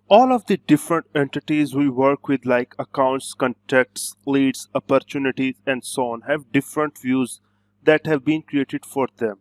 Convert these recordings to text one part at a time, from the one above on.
All of the different entities we work with, like accounts, contacts, leads, opportunities, and so on, have different views that have been created for them.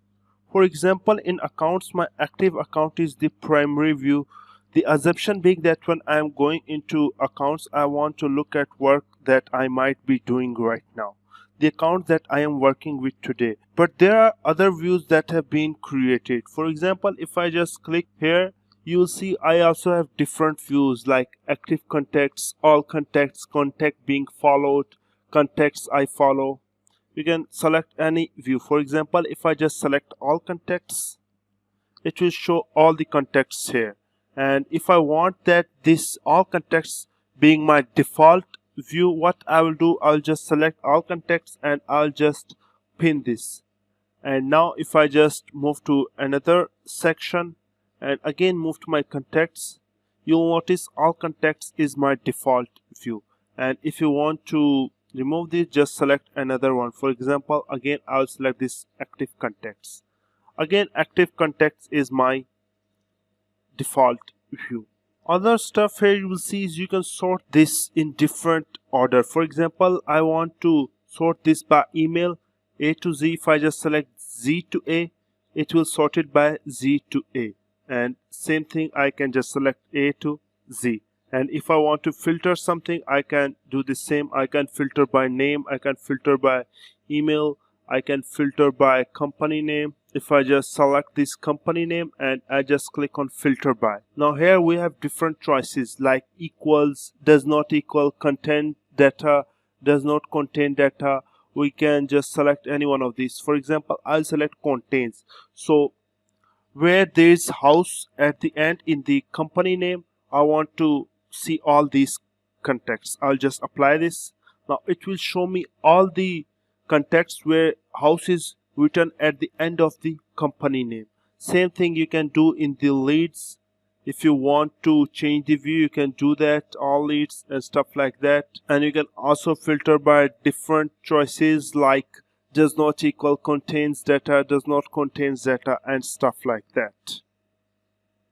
For example, in accounts, my active account is the primary view. The assumption being that when I am going into accounts, I want to look at work that I might be doing right now, the account that I am working with today. But there are other views that have been created. For example, if I just click here, you will see I also have different views like active contacts, all contacts, contact being followed, contacts I follow. You can select any view. For example, if I just select all contacts, it will show all the contacts here. And if I want that this all contacts being my default view, what I will do, I'll just select all contacts and I'll just pin this. And now if I just move to another section and again move to my contacts, you'll notice all contacts is my default view. And if you want to remove this, just select another one. For example, again I'll select this active contacts. Again, active contacts is my default view. Other stuff here you will see is you can sort this in different order. For example, I want to sort this by email A to Z. If I just select Z to A, it will sort it by Z to A. And same thing, I can just select A to Z. And if I want to filter something, I can do the same. I can filter by name, I can filter by email, I can filter by company name. If I just select this company name and I just click on filter by. Now here we have different choices like equals, does not equal, contain data, does not contain data. We can just select any one of these. For example, I'll select contains. So where there is house at the end in the company name, I want to see all these contacts. I'll just apply this. Now it will show me all the contacts where house is written at the end of the company name. Same thing you can do in the leads. If you want to change the view, you can do that, all leads and stuff like that. And you can also filter by different choices like does not equal, contains data, does not contains data, and stuff like that.